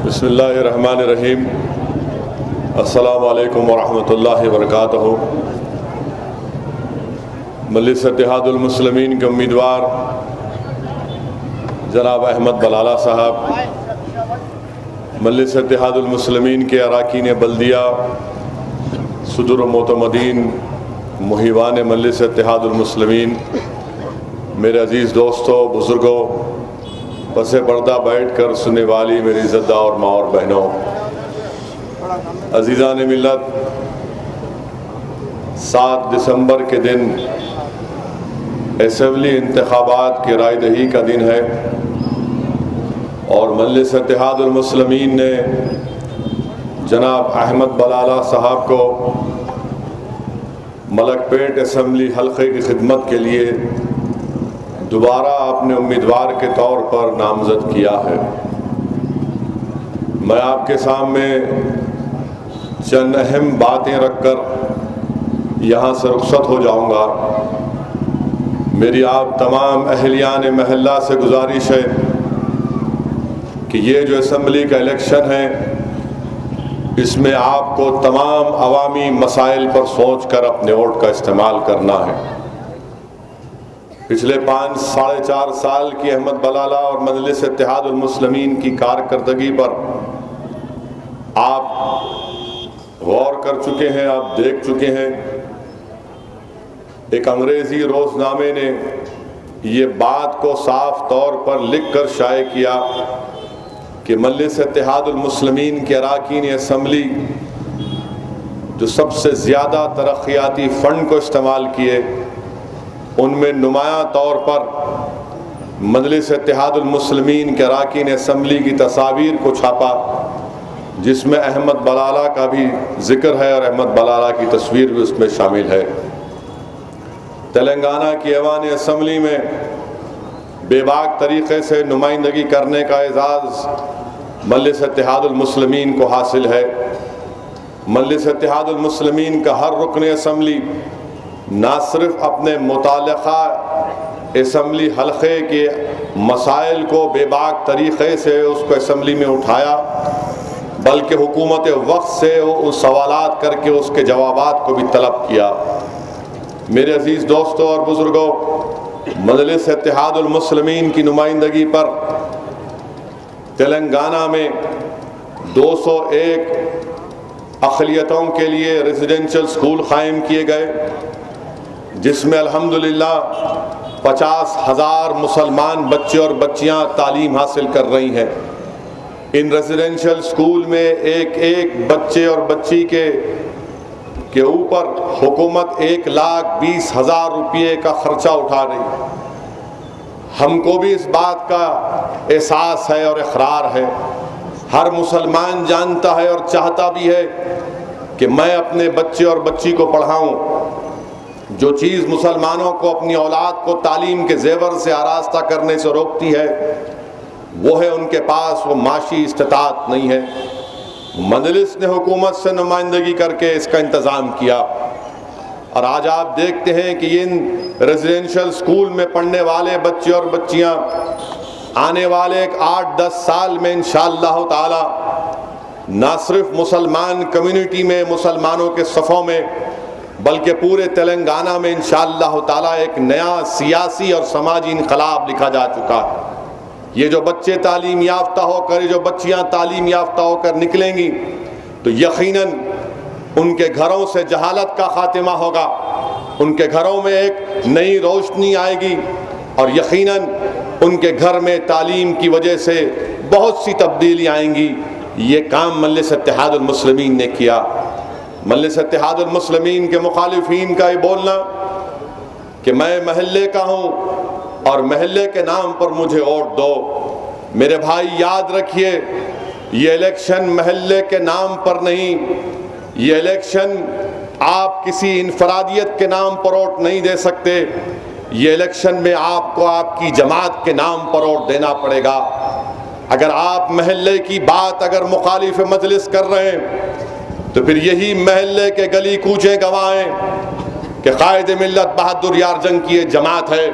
बिस्मिल्लाहिर्रहमानिर्रहीम। अस्सलामु अलैकुम वरहमतुल्लाहि वबरकातुहू। मजलिस इत्तेहादुल मुस्लिमीन के उम्मीदवार जनाब अहमद बलाला साहब, मजलिस इत्तेहादुल मुस्लिमीन के अरकान बल्दिया, सदर मोतमदीन, मुहिबान मजलिस इत्तेहादुल मुस्लिमीन, मेरे अज़ीज़ दोस्तों, बुज़ुर्गों, पसे पर्दा बैठ कर सुनने वाली मेरी इज़्ज़तदार और माँ और बहनों, अज़ीज़ान मिल्लत, 7 दिसंबर के दिन असेंबली इंतखाबात की रायदही का दिन है और मजलिस इत्तेहादुल मुस्लिमीन ने जनाब अहमद बलाला साहब को मलकपेट असेंबली हल्के की खिदमत के लिए दोबारा अपने उम्मीदवार के तौर पर नामज़द किया है। मैं आपके सामने चंद अहम बातें रखकर यहाँ से रुखसत हो जाऊँगा। मेरी आप तमाम अहलियान महल्ला से गुजारिश है कि ये जो असेंबली का इलेक्शन है, इसमेमें आपको तमाम अवामी मसाइल पर सोच कर अपने वोट का इस्तेमाल करना है। पिछले 5-4.5 साल की अहमद बलाला और मजलिस इत्तेहादुल मुस्लिमीन की कारकर्दगी पर आप गौर कर चुके हैं, आप देख चुके हैं। एक अंग्रेज़ी रोज़नामे ने ये बात को साफ तौर पर लिख कर शाये किया कि मजलिस इत्तेहादुल मुस्लिमीन के अरकान असेंबली जो सबसे ज़्यादा तरक्याती फ़ंड को इस्तेमाल किए, उनमें नुमायां तौर पर मजलिस इत्तेहादुल मुस्लिमीन के अरकान असेंबली की तस्वीर को छापा, जिसमें अहमद बलाला का भी जिक्र है और अहमद बलाला की तस्वीर भी उसमें शामिल है। तेलंगाना की ऐवान असेंबली में बेबाक तरीक़े से नुमाइंदगी करने का एजाज़ मजलिस इत्तेहादुल मुस्लिमीन को हासिल है। मजलिस इत्तेहादुल मुस्लिमीन का हर रुकन असेंबली ना सिर्फ अपने मुताल्लिक़ा असेंबली हल्के के मसाइल को बेबाक तरीक़े से उसको असेंबली में उठाया, बल्कि हुकूमत वक्त से उस सवालात करके उसके जवाबात को भी तलब किया। मेरे अज़ीज़ दोस्तों और बुज़ुर्गों, मजलिस इत्तेहादुल मुस्लिमीन की नुमाइंदगी पर तेलंगाना में 201 अक़लियतों के लिए रेजिडेंशियल स्कूल कायम किए गए, जिसमें अल्हम्दुलिल्लाह 50,000 मुसलमान बच्चे और बच्चियां तालीम हासिल कर रही हैं। इन रेजिडेंशियल स्कूल में एक बच्चे और बच्ची के ऊपर हुकूमत 1,20,000 रुपये का ख़र्चा उठा रही। हमको भी इस बात का एहसास है और इक़रार है। हर मुसलमान जानता है और चाहता भी है कि मैं अपने बच्चे और बच्ची को पढ़ाऊँ। जो चीज़ मुसलमानों को अपनी औलाद को तालीम के ज़ेवर से आरास्ता करने से रोकती है, वो है उनके पास वो माशी इस्तिताअत नहीं है। मजलिस ने हुकूमत से नुमाइंदगी करके इसका इंतज़ाम किया और आज आप देखते हैं कि इन रेजिडेंशियल स्कूल में पढ़ने वाले बच्चे और बच्चियां आने वाले 8-10 साल में इंशाअल्लाह ताला ना सिर्फ मुसलमान कम्युनिटी में, मुसलमानों के सफ़ों में, बल्कि पूरे तेलंगाना में इंशाअल्लाह ताला एक नया सियासी और समाजी इनकलाब लिखा जा चुका है। ये जो बच्चे तालीम याफ्ता होकर, ये जो बच्चियां तालीम याफ्ता होकर निकलेंगी, तो यकीनन उनके घरों से जहालत का खात्मा होगा, उनके घरों में एक नई रोशनी आएगी और यकीनन उनके घर में तालीम की वजह से बहुत सी तब्दीली आएंगी। ये काम मजलिस इत्तेहादुल मुस्लिमीन ने किया। मजलिस इत्तेहादुल मुस्लिमीन के मुखालिफीन का ये बोलना कि मैं महल्ले का हूँ और महल्ले के नाम पर मुझे वोट दो, मेरे भाई याद रखिए, ये इलेक्शन महल्ले के नाम पर नहीं, ये इलेक्शन आप किसी इनफरादियत के नाम पर वोट नहीं दे सकते। ये इलेक्शन में आपको आपकी जमात के नाम पर वोट देना पड़ेगा। अगर आप महल्ले की बात अगर मुखालिफ मजलिस कर रहे हैं, तो फिर यही महल्ले के गली कूचे गवाएं कि कायद मिल्लत बहादुर यार जंग की ये जमात है।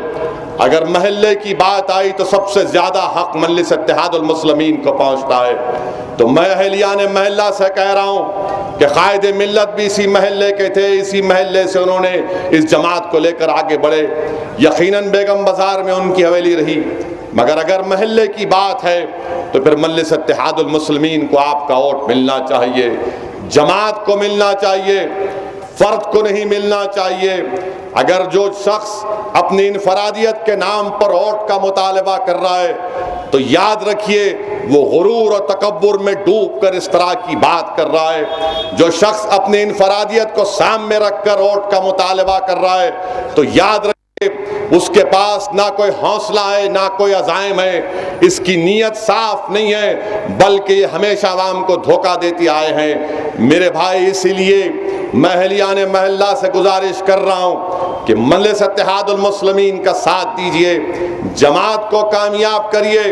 अगर महल्ले की बात आई तो सबसे ज्यादा हक मजलिस इत्तेहादुल मुस्लिमीन को पहुंचता है। तो मैं अहलियान महल्ला से कह रहा हूं कि कायद मिल्लत भी इसी महल्ले के थे, इसी महल्ले से उन्होंने इस जमात को लेकर आगे बढ़े। यकीनन बेगम बाजार में उनकी हवेली रही, मगर अगर महल्ले की बात है तो फिर मजलिस इत्तेहादुल मुस्लिमीन को आपका वोट मिलना चाहिए, जमात को मिलना चाहिए, फर्द को नहीं मिलना चाहिए। अगर जो शख्स अपनी इनफरादियत के नाम पर वोट का मुतालबा कर रहा है तो याद रखिए वो गुरूर और तकब्बुर में डूब कर इस तरह की बात कर रहा है। जो शख्स अपनी इनफरादियत को सामने रखकर वोट का मुतालबा कर रहा है तो याद रखिए उसके पास ना कोई हौसला है, ना कोई अज़ाइम है, इसकी नीयत साफ नहीं है, बल्कि ये हमेशा आवाम को धोखा देती आए हैं। मेरे भाई, इसीलिए मैं अहलियान महल्ला से गुजारिश कर रहा हूँ कि मजलिस इत्तेहादुल मुस्लिमीन का साथ दीजिए, जमात को कामयाब करिए।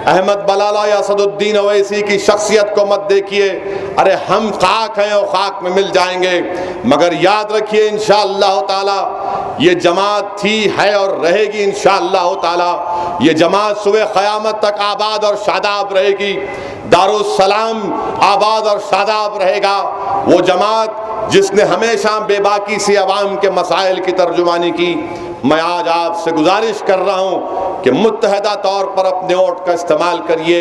अहमद बलाला या असदुद्दीन ओवैसी की शख्सियत को मत देखिए, अरे हम खाक हैं और खाक में मिल जाएंगे, मगर याद रखिए इंशाअल्लाह ताला ये जमात थी, है और रहेगी इंशाअल्लाह ताला। ये जमात सुबह क़यामत तक आबाद और शादाब रहेगी, दारुस्सलाम आबाद और शादाब रहेगा। वो जमात जिसने हमेशा बेबाकी से अवाम के मसाइल की तर्जुमानी की। मैं आज आपसे गुजारिश कर रहा हूँ कि मुत्तहदा तौर पर अपने वोट का इस्तेमाल करिए।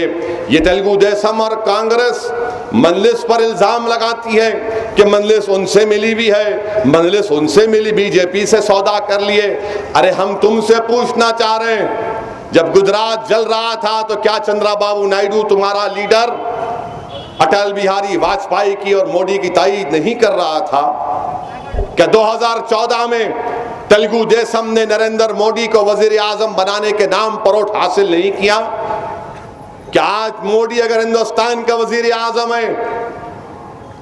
ये तेलुगु देशम और कांग्रेस मजलिस पर इल्ज़ाम लगाती है कि मजलिस उनसे मिली भी है, मजलिस उनसे मिली, बीजेपी से सौदा कर लिए। अरे हम तुमसे पूछना चाह रहे हैं, जब गुजरात जल रहा था तो क्या चंद्राबाबू नायडू तुम्हारा लीडर अटल बिहारी वाजपेयी की और मोदी की ताईद नहीं कर रहा था? क्या 2014 में तेलुगु देशम ने नरेंद्र मोदी को वजीर आजम बनाने के नाम पर वोट हासिल नहीं किया? क्या आज मोदी अगर हिंदुस्तान का वजीर आजम है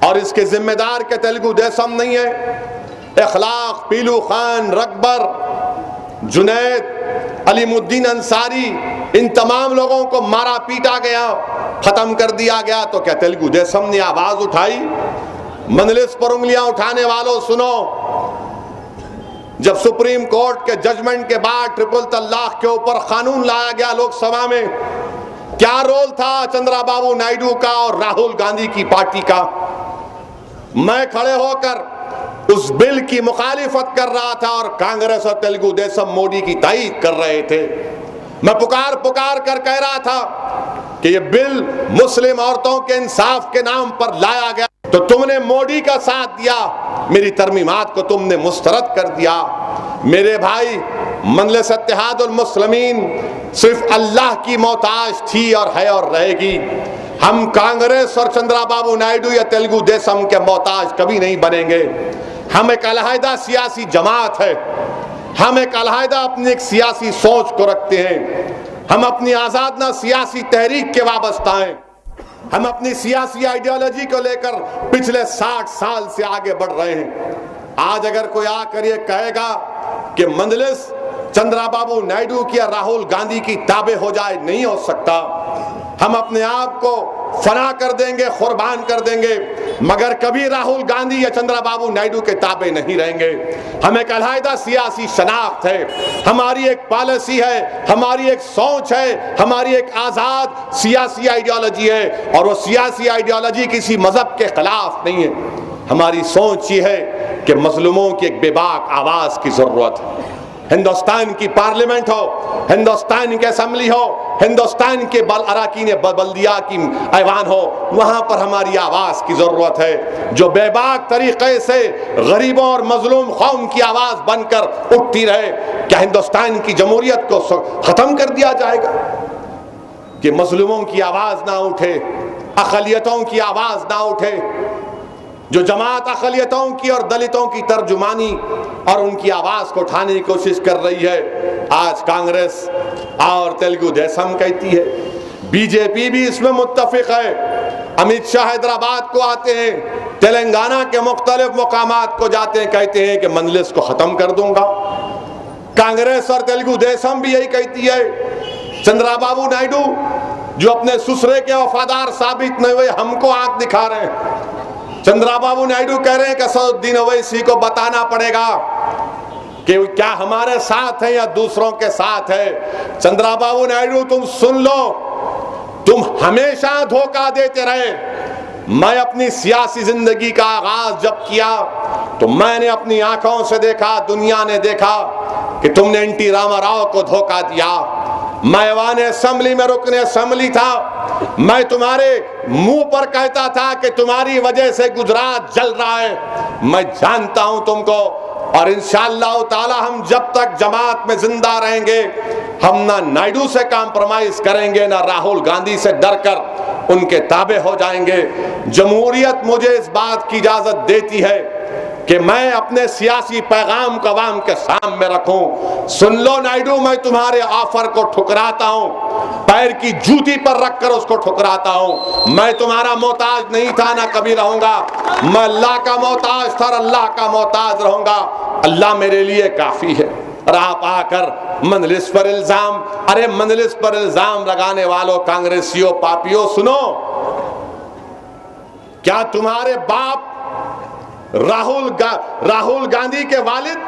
और इसके जिम्मेदार के तेलुगु देशम नहीं है? इखलाक, पीलू खान, रकबर, जुनैद, अलीमुद्दीन अंसारी, इन तमाम लोगों को मारा पीटा गया, खत्म कर दिया गया, तो क्या तेलुगु देशम ने आवाज उठाई? मजलिस पर उंगलियां उठाने वालों सुनो, जब सुप्रीम कोर्ट के जजमेंट के बाद ट्रिपल तलाक के ऊपर कानून लाया गया लोकसभा में, क्या रोल था चंद्राबाबू नायडू का और राहुल गांधी की पार्टी का? मैं खड़े होकर उस बिल की मुखालिफत कर रहा था और कांग्रेस और तेलुगु देशम मोदी की ताईद कर रहे थे। मैं पुकार पुकार कर कह रहा था कि ये बिल मुस्लिम औरतों के इंसाफ के नाम पर लाया गया, तो तुमने मोदी का साथ दिया, मेरी तरमीमात को तुमने मुस्तरद कर दिया। मेरे भाई, मजलिस इत्तेहादुल मुस्लिमीन सिर्फ अल्लाह की मोहताज थी और है और रहेगी। हम कांग्रेस और चंद्राबाबू नायडू या तेलुगु देशम के मोहताज कभी नहीं बनेंगे। हम एक अलहदा सियासी जमात है, हम एक अलहदा अपनी एक सियासी सोच को रखते हैं, हम अपनी आज़ादना सियासी तहरीक के वाबस्ता हैं, हम अपनी सियासी आइडियोलॉजी को लेकर पिछले 60 साल से आगे बढ़ रहे हैं। आज अगर कोई आकर ये कहेगा कि मजलिस चंद्राबाबू नायडू की या राहुल गांधी की ताबे हो जाए, नहीं हो सकता। हम अपने आप को फना कर देंगे, कुर्बान कर देंगे, मगर कभी राहुल गांधी या चंद्राबाबू नायडू के ताबे नहीं रहेंगे। हम एक अलहदा सियासी शनाख्त है, हमारी एक पॉलिसी है, हमारी एक सोच है, हमारी एक आज़ाद सियासी आइडियोलॉजी है, और वो सियासी आइडियोलॉजी किसी मजहब के खिलाफ नहीं है। हमारी सोच ये है कि मजलूमों की एक बेबाक आवाज़ की ज़रूरत है। हिंदुस्तान की पार्लियामेंट हो, हिंदुस्तान की असेंबली हो, हिंदुस्तान के अराकीन बल्दिया की ऐवान हो, वहाँ पर हमारी आवाज़ की ज़रूरत है, जो बेबाक तरीक़े से गरीबों और मजलूम कौम की आवाज़ बनकर उठती रहे। क्या हिंदुस्तान की जमहूरियत को ख़त्म कर दिया जाएगा कि मजलूमों की आवाज़ ना उठे, अक़लियतों की आवाज़ ना उठे? जो जमात अक़लियतों की और दलितों की तर्जुमानी और उनकी आवाज़ को उठाने की कोशिश कर रही है, आज कांग्रेस और तेलुगु देशम कहती है, बीजेपी भी इसमें मुत्तफ़िक़ है। अमित शाह हैदराबाद को आते हैं, तेलंगाना के मुख्तलिफ मुकामात को जाते हैं, कहते हैं कि मजलिस को ख़त्म कर दूंगा। कांग्रेस और तेलुगु देशम भी यही कहती है। चंद्राबाबू नायडू जो अपने ससुरे के वफादार साबित नहीं हुए, हमको आंख दिखा रहे हैं। चंद्राबाबू नायडू कह रहे हैं कि असदुद्दीन ओवैसी को बताना पड़ेगा कि क्या हमारे साथ है या दूसरों के साथ है। चंद्रबाबू नायडू तुम सुन लो, तुम हमेशा धोखा देते रहे। मैं अपनी सियासी जिंदगी का आगाज जब किया तो मैंने अपनी आंखों से देखा, दुनिया ने देखा कि तुमने एनटी रामाराव को धोखा दिया। मैं ऐवान असेंबली में रुकने असेंबली था, मैं तुम्हारे मुंह पर कहता था कि तुम्हारी वजह से गुजरात जल रहा है। मैं जानता हूं तुमको, और इंशाअल्लाह ताला हम जब तक जमात में जिंदा रहेंगे, हम ना नायडू से कॉम्प्रोमाइज करेंगे, ना राहुल गांधी से डरकर उनके ताबे हो जाएंगे। जमहूरियत मुझे इस बात की इजाजत देती है कि मैं अपने सियासी पैगाम को अवाम के सामने रखूं। सुन लो नायडू, मैं तुम्हारे ऑफर को ठुकराता हूं, पैर की जूती पर रखकर उसको ठुकराता हूं। मैं तुम्हारा मोहताज नहीं था, ना कभी रहूंगा। मैं अल्लाह का मोहताज था और अल्लाह का मोहताज रहूंगा। अल्लाह मेरे लिए काफी है। और आप आकर मंजलिस पर इल्जाम, अरे मंजलिस पर इल्जाम लगाने वालों कांग्रेसियों पापियों, सुनो, क्या तुम्हारे बाप राहुल गांधी के वालिद,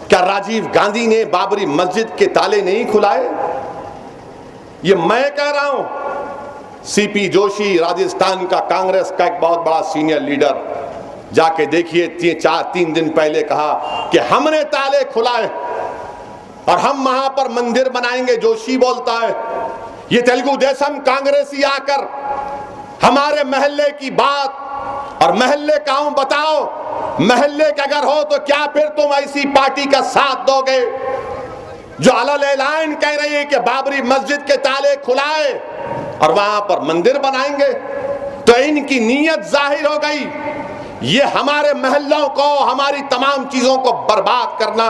क्या राजीव गांधी ने बाबरी मस्जिद के ताले नहीं खुलाए? ये मैं कह रहा हूं। सीपी जोशी, राजस्थान का कांग्रेस का एक बहुत बड़ा सीनियर लीडर, जाके देखिए, 3 दिन पहले कहा कि हमने ताले खुलाए और हम वहां पर मंदिर बनाएंगे। जोशी बोलता है। ये तेलुगु देशम कांग्रेसी आकर हमारे महल्ले की बात, और महल्ले का हूं, बताओ महल्ले का अगर हो तो क्या फिर तुम ऐसी पार्टी का साथ दोगे जो अलल ऐलान कह रही है कि बाबरी मस्जिद के ताले खुलाए और वहां पर मंदिर बनाएंगे? तो इनकी नीयत जाहिर हो गई। ये हमारे महल्लों को, हमारी तमाम चीजों को बर्बाद करना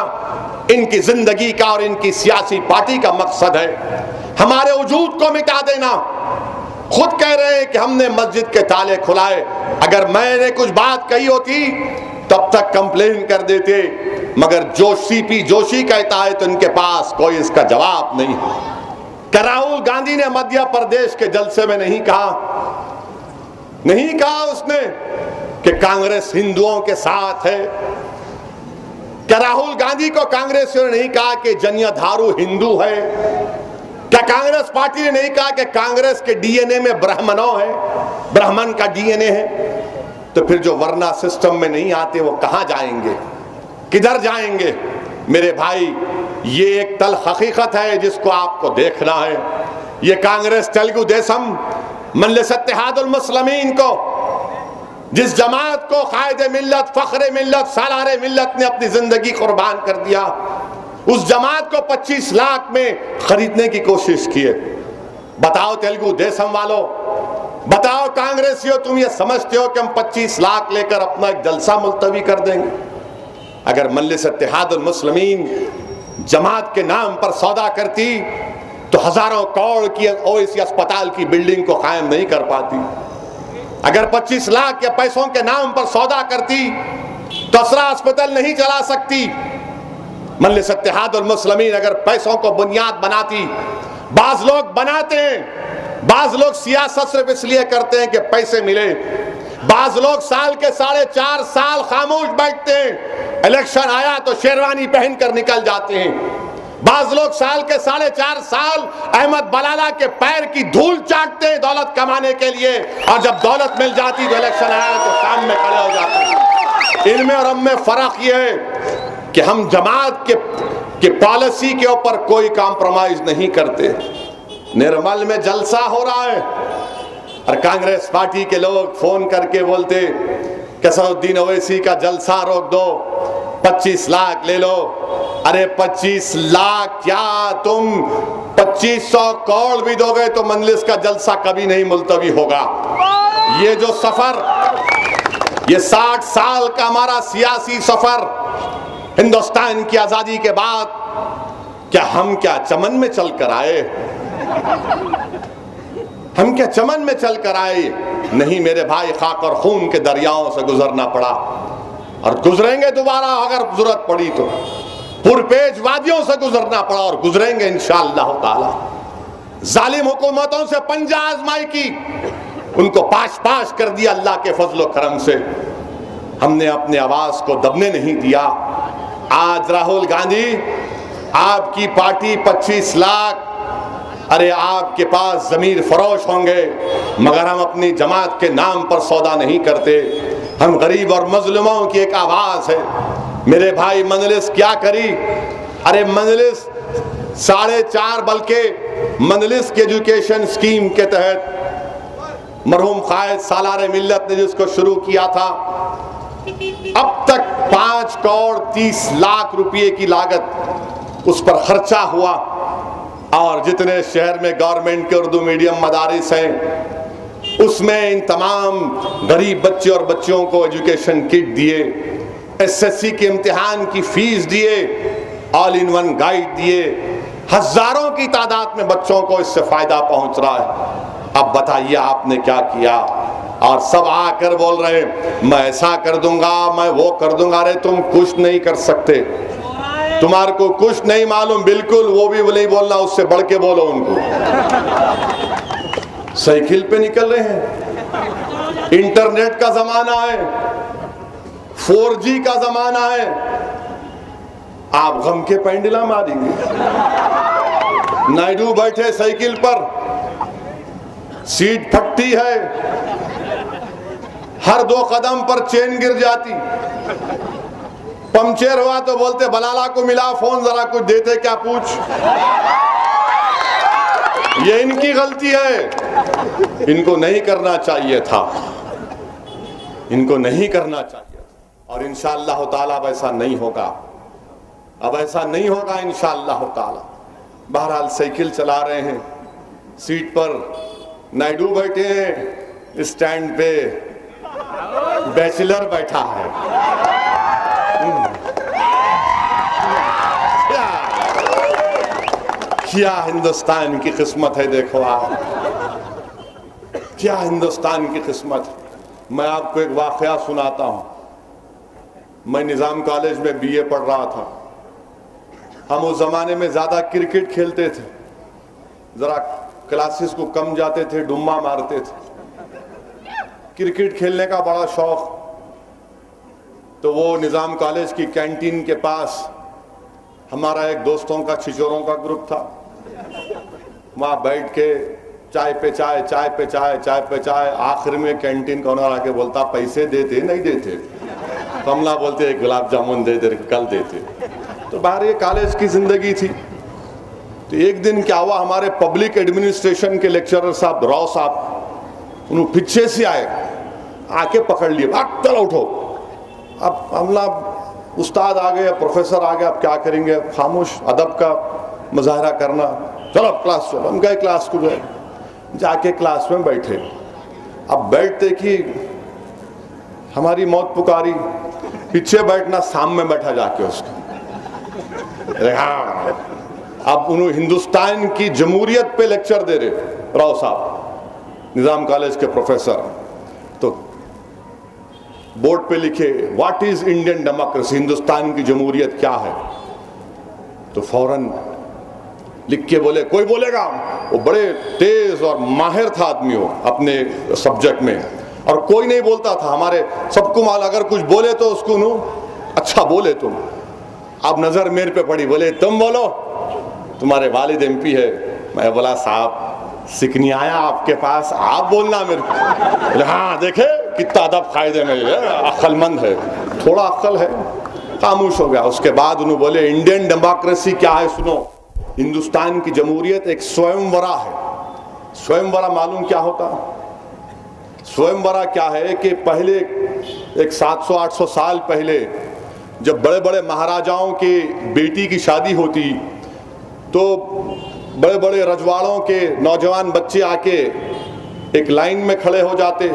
इनकी जिंदगी का और इनकी सियासी पार्टी का मकसद है। हमारे वजूद को मिटा देना। खुद कह रहे हैं कि हमने मस्जिद के ताले खुलाए। अगर मैंने कुछ बात कही होती तब तक कंप्लेन कर देते, मगर जो सीपी जोशी कहता है तो इनके पास कोई इसका जवाब नहीं। क्या राहुल गांधी ने मध्य प्रदेश के जलसे में नहीं कहा उसने कि कांग्रेस हिंदुओं के साथ है? क्या राहुल गांधी को कांग्रेसियों ने नहीं कहा कि जनियाधारू हिंदू है? क्या कांग्रेस पार्टी ने नहीं कहा कि कांग्रेस के डीएनए में ब्राह्मणों है, ब्राह्मण का डीएनए है? तो फिर जो वर्ना सिस्टम में नहीं आते वो कहां जाएंगे, किधर जाएंगे? मेरे भाई, ये एक तल हकीकत है जिसको आपको देखना है। ये कांग्रेस तेलुगु देशम मजलिस इत्तेहादुल मुस्लिमीन को, जिस जमात को कायदे मिल्लत, फख्रे मिल्लत, सालारे मिल्लत ने अपनी जिंदगी कुर्बान कर दिया, उस जमात को 25 लाख में खरीदने की कोशिश की है। बताओ तेलुगु देशम वालों, बताओ कांग्रेसियों, तुम ये समझते हो कि हम 25 लाख लेकर अपना एक जलसा मुलतवी कर देंगे? अगर मजलिस इत्तेहादुल मुस्लिमीन जमात के नाम पर सौदा करती तो हजारों करोड़ की ओवैसी अस्पताल की बिल्डिंग को कायम नहीं कर पाती। अगर 25 लाख के पैसों के नाम पर सौदा करती तो असरा अस्पताल नहीं चला सकती। मजलिस इत्तेहादुल मुस्लिमीन अगर पैसों को बुनियाद बनाती, बाज लोग बनाते हैं, बाज लोग सियासत सिर्फ इसलिए करते हैं कि पैसे मिले, बाज लोग साल के 4.5 साल खामोश बैठते हैं, इलेक्शन आया तो शेरवानी पहनकर निकल जाते हैं। बाज लोग साल के 4.5 साल अहमद बलाला के पैर की धूल चाटते हैं दौलत कमाने के लिए, और जब दौलत मिल जाती तो इलेक्शन आया तो सामने खड़े हो जाते हैं। इनमें और हम में फर्क यह है कि हम जमात के पॉलिसी के ऊपर कोई कॉम्प्रोमाइज नहीं करते। निर्मल में जलसा हो रहा है और कांग्रेस पार्टी के लोग फोन करके बोलते कि असदुद्दीन ओवैसी का जलसा रोक दो, 25 लाख ले लो। अरे 25 लाख क्या, तुम 2500 करोड़ भी दोगे तो मजलिस का जलसा कभी नहीं मुलतवी होगा। ये जो सफर, ये 60 साल का हमारा सियासी सफर, हिंदुस्तान की आजादी के बाद, क्या चमन में चल कर आए? हम क्या चमन में चल कर आए? नहीं मेरे भाई, खाक और खून के दरियाओं से गुजरना पड़ा और गुजरेंगे दोबारा अगर जरूरत पड़ी तो। पुरपेज वादियों से गुजरना पड़ा और गुजरेंगे इंशाअल्लाह ताला। जालिम हुकूमतों से पंजा आजमाई की, उनको पाश पाश कर दिया अल्लाह के फजल व करम से। हमने अपने आवाज को दबने नहीं दिया। आज राहुल गांधी, आपकी पार्टी 25 लाख, अरे आपके पास जमीर फरोश होंगे, मगर हम अपनी जमात के नाम पर सौदा नहीं करते। हम गरीब और मजलूमों की एक आवाज है। मेरे भाई, मजलिस क्या करी? अरे मजलिस 4.5 बल्कि मजलिस की एजुकेशन स्कीम के तहत मरहूम कायद सालार मिल्लत ने जिसको शुरू किया था, अब तक 5 करोड़ 30 लाख रुपए की लागत उस पर खर्चा हुआ। और जितने शहर में गवर्नमेंट के उर्दू मीडियम मदारिस हैं, उसमें इन तमाम गरीब बच्चे और बच्चियों को एजुकेशन किट दिए, एसएससी के इम्तिहान की फीस दिए, ऑल इन वन गाइड दिए, हजारों की तादाद में बच्चों को इससे फायदा पहुंच रहा है। अब बताइए आपने क्या किया? और सब आकर बोल रहे हैं मैं ऐसा कर दूंगा, मैं वो कर दूंगा। अरे तुम कुछ नहीं कर सकते, तुम्हारे को कुछ नहीं मालूम, बिल्कुल वो भी नहीं बोलना, उससे बढ़ के बोलो उनको। साइकिल पे निकल रहे हैं, इंटरनेट का जमाना है, 4G का जमाना है, आप गम के पेंडुलम मारेंगे। नायडू बैठे साइकिल पर, सीट फटती है, हर 2 कदम पर चेन गिर जाती, पंचर हुआ तो बोलते बलाला को मिला फोन, जरा कुछ देते क्या पूछ। ये इनकी गलती है, इनको नहीं करना चाहिए था, इनको नहीं करना चाहिए था। और इंशाअल्लाह ताला अब ऐसा नहीं होगा, अब ऐसा नहीं होगा इंशाअल्लाह ताला। बहरहाल साइकिल चला रहे हैं, सीट पर नायडू बैठे हैं, स्टैंड पे बैचलर बैठा है। क्या हिंदुस्तान की किस्मत है, देखो आप, क्या हिंदुस्तान की किस्मत। मैं आपको एक वाकया सुनाता हूं। मैं निजाम कॉलेज में बीए पढ़ रहा था। हम उस जमाने में ज्यादा क्रिकेट खेलते थे, जरा क्लासेस को कम जाते थे, डुम्मा मारते थे। क्रिकेट खेलने का बड़ा शौक। तो वो निजाम कॉलेज की कैंटीन के पास हमारा एक दोस्तों का, छिछोरों का ग्रुप था। वहाँ बैठ के चाय पे चाय, चाय पे चाय, चाय पे चाय। आखिर में कैंटीन का ओनर आके बोलता पैसे देते नहीं देते? तो हमला बोलते गुलाब जामुन दे दे, कल देते। तो बाहर ये कॉलेज की जिंदगी थी। तो एक दिन क्या हुआ, हमारे पब्लिक एडमिनिस्ट्रेशन के लेक्चरर साहब राव साहब, उन्होंने पीछे से आए, आके पकड़ लिए, भाग चलो उठो। अब हमला उस्ताद आ गए, प्रोफेसर आ गए, अब क्या करेंगे, खामोश अदब का मुजाहरा करना, चलो क्लास चलो। हम गए क्लास को, गए जाके क्लास में बैठे। अब बैठते कि हमारी मौत पुकारी, पीछे बैठना, सामने बैठा जाके उसके। हाँ, अब उन्होंने हिंदुस्तान की जमहूरियत पे लेक्चर दे रहे राव साहब, निजाम कॉलेज के प्रोफेसर। तो बोर्ड पे लिखे what is Indian democracy, Hindustan की जमहूरियत क्या है। तो फौरन लिख के बोले, कोई बोलेगा। वो बड़े तेज और माहिर था आदमी हो अपने सब्जेक्ट में, और कोई नहीं बोलता था। हमारे सबको माल, अगर कुछ बोले तो उसको नो अच्छा बोले तुम। अब नजर मेरे पे पड़ी, बोले तुम बोलो, तुम्हारे वालिद एमपी है। मैं बोला साहब सिकनी आया आपके पास, आप बोलना मेरे को। बोले हाँ देखे कितना अदब कायदे में है, अक्लमंद है, थोड़ा अक्ल है। खामोश हो गया। उसके बाद उन्होंने बोले इंडियन डेमोक्रेसी क्या है सुनो, हिंदुस्तान की जमहूरियत एक स्वयंवरा है। स्वयंवरा मालूम क्या होता? स्वयंवरा क्या है कि पहले एक 700-800 साल पहले जब बड़े बड़े महाराजाओं के बेटी की शादी होती, तो बड़े बड़े रजवाड़ों के नौजवान बच्चे आके एक लाइन में खड़े हो जाते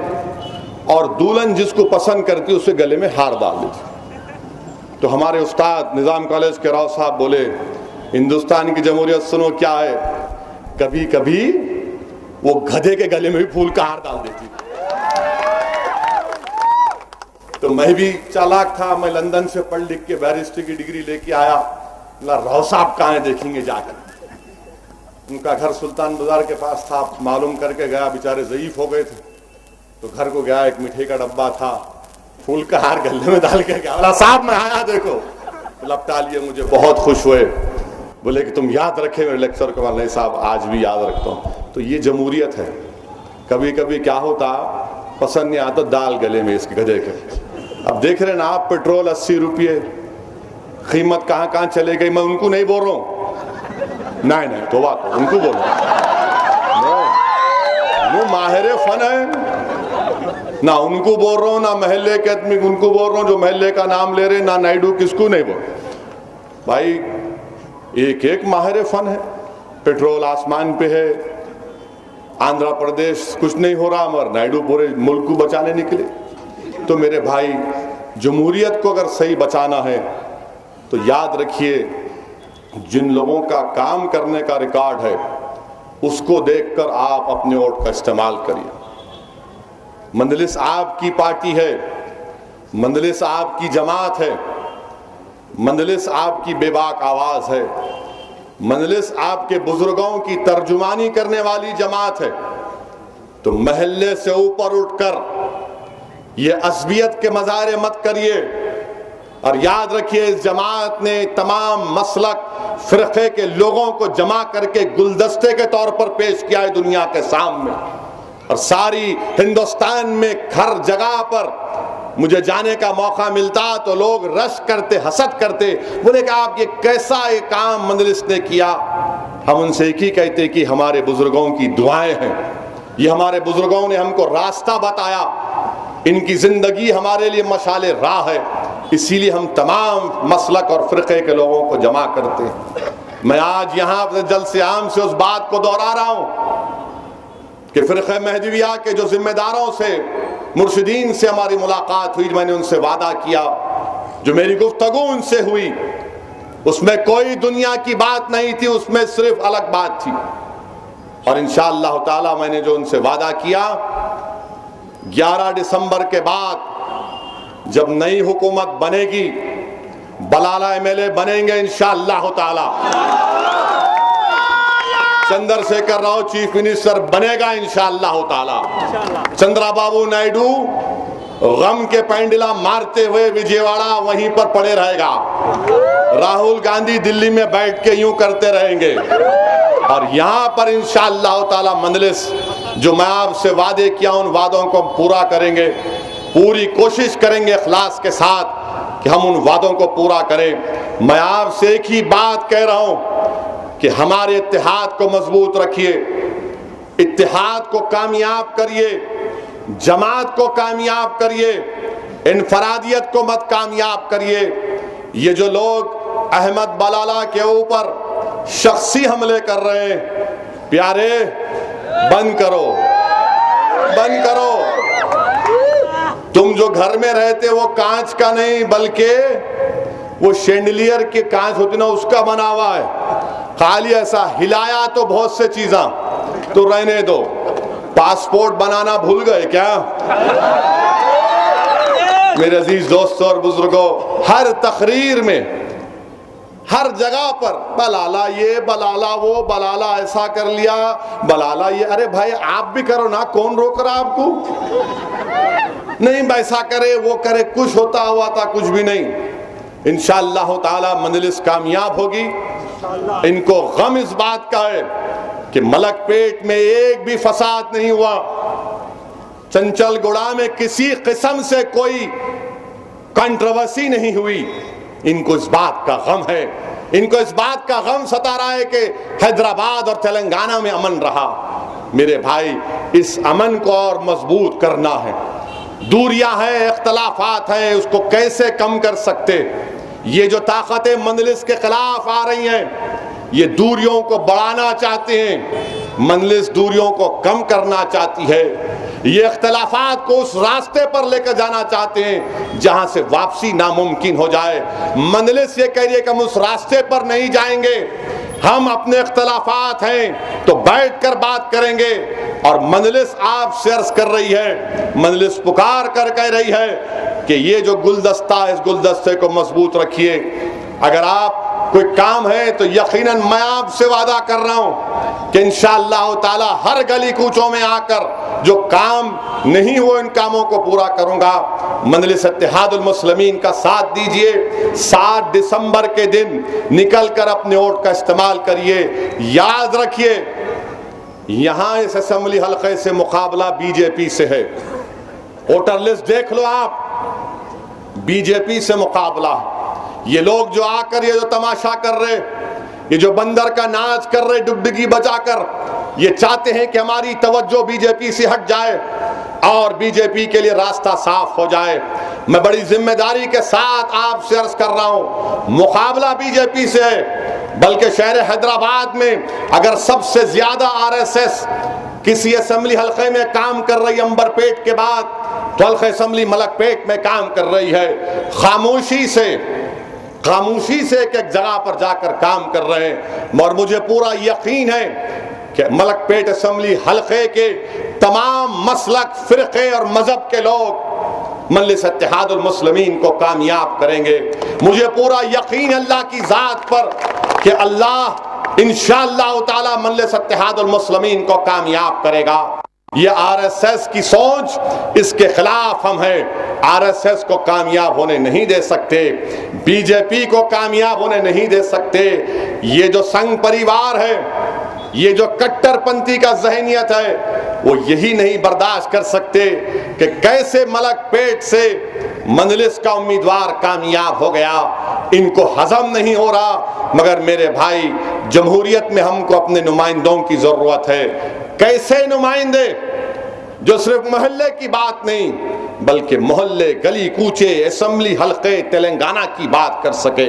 और दुल्हन जिसको पसंद करती उसे गले में हार डाल देती। तो हमारे उस्ताद निजाम कॉलेज के राव साहब बोले हिंदुस्तान की जमहूरियत सुनो क्या है, कभी कभी वो गधे के गले में भी फूल का हार डाल देती। तो मैं भी चालाक था, मैं लंदन से पढ़ लिख के बैरिस्टर की डिग्री लेके आया। राव साहब कहाँ हैं देखेंगे जाकर। उनका घर सुल्तान बाजार के पास था, मालूम करके गया, बेचारे ज़ईफ हो गए थे। तो घर को गया, एक मिठाई का डब्बा था, फूल का हार गले में डाल के गया। बोला साहब मैं आया देखो। लपटा लिए, मुझे बहुत खुश हुए, बोले कि तुम याद रखे मेरे लेक्चर को। नहीं साहब, आज भी याद रखता हूँ। तो ये जमहूरियत है। कभी कभी क्या होता, पसंद नहीं आता दाल गले में इसके गधे के। अब देख रहे ना आप, पेट्रोल 80 रुपये, कीमत कहाँ कहाँ चले गई। मैं उनको नहीं बोल रहा हूँ, नहीं तो बात उनको बोल रहा हूँ, वो माहिर फन है ना, उनको बोल रहा हूँ ना महल्ले के आदमी उनको बोल रहा हूँ जो महल्ले का नाम ले रहे, ना नायडू किसको नहीं बोल भाई। एक एक माहिर फन है। पेट्रोल आसमान पे है, आंध्र प्रदेश कुछ नहीं हो रहा, मगर नायडू पूरे मुल्क को बचाने निकले। तो मेरे भाई, जमहूरियत को अगर सही बचाना है तो याद रखिए, जिन लोगों का काम करने का रिकॉर्ड है उसको देखकर आप अपने वोट का इस्तेमाल करिए। मंजलिस आपकी पार्टी है, मंजलिस आपकी जमात है, मंजलिस आपकी बेबाक आवाज है, मंजलिस आपके बुजुर्गों की तर्जुमानी करने वाली जमात है। तो महल्ले से ऊपर उठकर ये असबियत के मजारे मत करिए। और याद रखिए, इस जमात ने तमाम मसलक फिरके के लोगों को जमा करके गुलदस्ते के तौर पर पेश किया है दुनिया के सामने। और सारी हिंदुस्तान में हर जगह पर मुझे जाने का मौका मिलता तो लोग रश करते, हसद करते, बोले कि आप ये कैसा ये काम मंजलिस ने किया। हम उनसे एक ही कहते कि हमारे बुजुर्गों की दुआएं हैं, ये हमारे बुजुर्गों ने हमको रास्ता बताया, इनकी जिंदगी हमारे लिए मशाले राह है, इसीलिए हम तमाम मसलक और फिरके के लोगों को जमा करते हैं। मैं आज यहाँ जलसे आम से उस बात को दोहरा रहा हूँ कि फिरक़े महदविया के जो जिम्मेदारों से, मुर्शिदीन से हमारी मुलाकात हुई, मैंने उनसे वादा किया, जो मेरी गुफ्तगू उनसे हुई उसमें कोई दुनिया की बात नहीं थी, उसमें सिर्फ अलग बात थी। और इंशाअल्लाह ताला मैंने जो उनसे वादा किया, 11 दिसंबर के बाद जब नई हुकूमत बनेगी, बलाला एमएलए बनेंगे इंशाअल्लाह ताला, चंद्रशेखर राव चीफ मिनिस्टर बनेगा इंशाअल्लाह ताला, चंद्रबाबू नायडू गम के पैंडला मारते हुए विजयवाड़ा वहीं पर पड़े रहेगा, राहुल गांधी दिल्ली में बैठ के यूं करते रहेंगे। और यहाँ पर इंशाअल्लाह ताला मंजलिस, जो मैं आपसे वादे किया उन वादों को पूरा करेंगे, पूरी कोशिश करेंगे इखलास के साथ कि हम उन वादों को पूरा करें। मैं आपसे एक ही बात कह रहा हूँ कि हमारे इत्तेहाद को मजबूत रखिए, इत्तेहाद को कामयाब करिए, जमात को कामयाब करिए, इनफरादियत को मत कामयाब करिए। ये जो लोग अहमद बलाला के ऊपर शख्सी हमले कर रहे हैं, प्यारे बंद करो, बंद करो। तुम जो घर में रहते वो कांच का नहीं बल्कि वो शेंडलियर के कांच होती ना उसका बना हुआ है, खाली ऐसा हिलाया तो बहुत से चीज़ा तो रहने दो। पासपोर्ट बनाना भूल गए क्या? मेरे अजीज दोस्तों और बुजुर्गों, हर तकरीर में, हर जगह पर बलाला ये, बलाला वो, बलाला ऐसा कर लिया, बलाला ये। अरे भाई आप भी करो ना, कौन रोक रहा आपको? नहीं वैसा करे वो करे, कुछ होता हुआ था कुछ भी नहीं। इंशाअल्लाह ताला मंजलिस कामयाब होगी। इनको गम इस बात का है कि मलकपेट में एक भी फसाद नहीं हुआ, चंचलगुड़ा में किसी किस्म से कोई कंट्रोवर्सी नहीं हुई। इनको इस बात का गम है, इनको इस बात का गम सता रहा है कि हैदराबाद और तेलंगाना में अमन रहा। मेरे भाई, इस अमन को और मजबूत करना है। दूरियां हैं, इख्तलाफात हैं, उसको कैसे कम कर सकते? ये जो ताकतें मंजलिस के खिलाफ आ रही हैं, ये दूरियों को बढ़ाना चाहते हैं, मंजलिस दूरियों को कम करना चाहती है। ये इख्तलाफात को उस रास्ते पर लेकर जाना चाहते हैं जहां से वापसी नामुमकिन हो जाए। मंजलिस ये कह रही है कि हम उस रास्ते पर नहीं जाएंगे, हम अपने इख्तलाफात हैं तो बैठकर बात करेंगे। और मंजलिस आपसे अर्ज कर रही है, मंजलिस पुकार कर कह रही है कि ये जो गुलदस्ता है, इस गुलदस्ते को मजबूत रखिए। अगर आप कोई काम है तो यकीनन मैं आपसे वादा कर रहा हूं कि इंशाअल्लाह ताला हर गली कूचों में आकर जो काम नहीं हुए इन कामों को पूरा करूंगा। मजलिस इत्तेहादुल मुस्लिमीन का साथ दीजिए। 7 दिसंबर के दिन निकल कर अपने वोट का इस्तेमाल करिए। याद रखिए, यहां इस असेंबली हल्के से मुकाबला बीजेपी से है। वोटर लिस्ट देख लो आप, बीजेपी से मुकाबला। ये लोग जो आकर ये जो तमाशा कर रहे, ये जो बंदर का नाच कर रहे डुगडुगी बजाकर, ये चाहते हैं कि हमारी तवज्जो बीजेपी से हट जाए और बीजेपी के लिए रास्ता साफ हो जाए। मैं बड़ी जिम्मेदारी के साथ आपसे अर्ज कर रहा हूं, मुकाबला बीजेपी से है। बल्कि शहर हैदराबाद में अगर सबसे ज्यादा आरएसएस किसी असेंबली हल्के में काम कर रही है अंबरपेट के बाद, तो हल्के असेंबली मलकपेट में काम कर रही है। खामोशी से एक एक जगह पर जाकर काम कर रहे हैं। और मुझे पूरा यकीन है कि मलकपेट असेंबली हल्के के तमाम मसलक, फिरके और मजहब के लोग मजलिस इत्तेहादुल मुस्लिमीन को कामयाब करेंगे। मुझे पूरा यकीन अल्लाह की जात पर कि अल्लाह इंशाअल्लाह ताला मजलिस इत्तेहादुल मुस्लिमीन को कामयाब करेगा। ये आरएसएस की सोच, इसके खिलाफ हम हैं। आरएसएस को कामयाब होने नहीं दे सकते, बीजेपी को कामयाब होने नहीं दे सकते। ये जो संघ परिवार है, ये जो कट्टरपंथी का जहनियत है, वो यही नहीं बर्दाश्त कर सकते कि कैसे मलकपेट से मजलिस का उम्मीदवार कामयाब हो गया। इनको हजम नहीं हो रहा। मगर मेरे भाई, जमहूरियत में हमको अपने नुमाइंदों की जरूरत है। कैसे नुमाइंदे जो सिर्फ मोहल्ले की बात नहीं, बल्कि मोहल्ले, गली कूचे, असेंबली हल्के तेलंगाना की बात कर सके,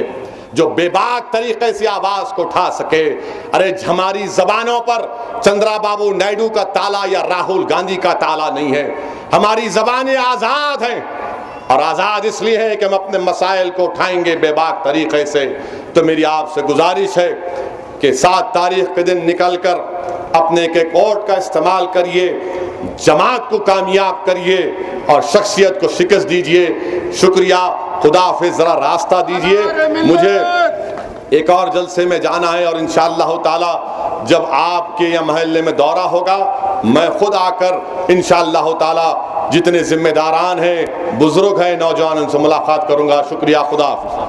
जो बेबाक तरीके से आवाज को उठा सके। अरे हमारी जबानों पर चंद्राबाबू नायडू का ताला या राहुल गांधी का ताला नहीं है। हमारी जबानें आजाद हैं, और आजाद इसलिए है कि हम अपने मसाइल को उठाएंगे बेबाक तरीके से। तो मेरी आपसे गुजारिश है कि 7 तारीख के दिन निकलकर अपने एक वोट का इस्तेमाल करिए, जमात को कामयाब करिए और शख्सियत को शिकस्त दीजिए। शुक्रिया, खुदा हाफिज़। जरा रास्ता दीजिए, मुझे एक और जलसे में जाना है और इंशाअल्लाह ताला जब आपके या महल्ले में दौरा होगा, मैं खुद आकर इंशाअल्लाह ताला जितने जिम्मेदारान हैं, बुजुर्ग हैं, नौजवान, उनसे मुलाकात करूंगा। शुक्रिया, खुदा हाफिज़।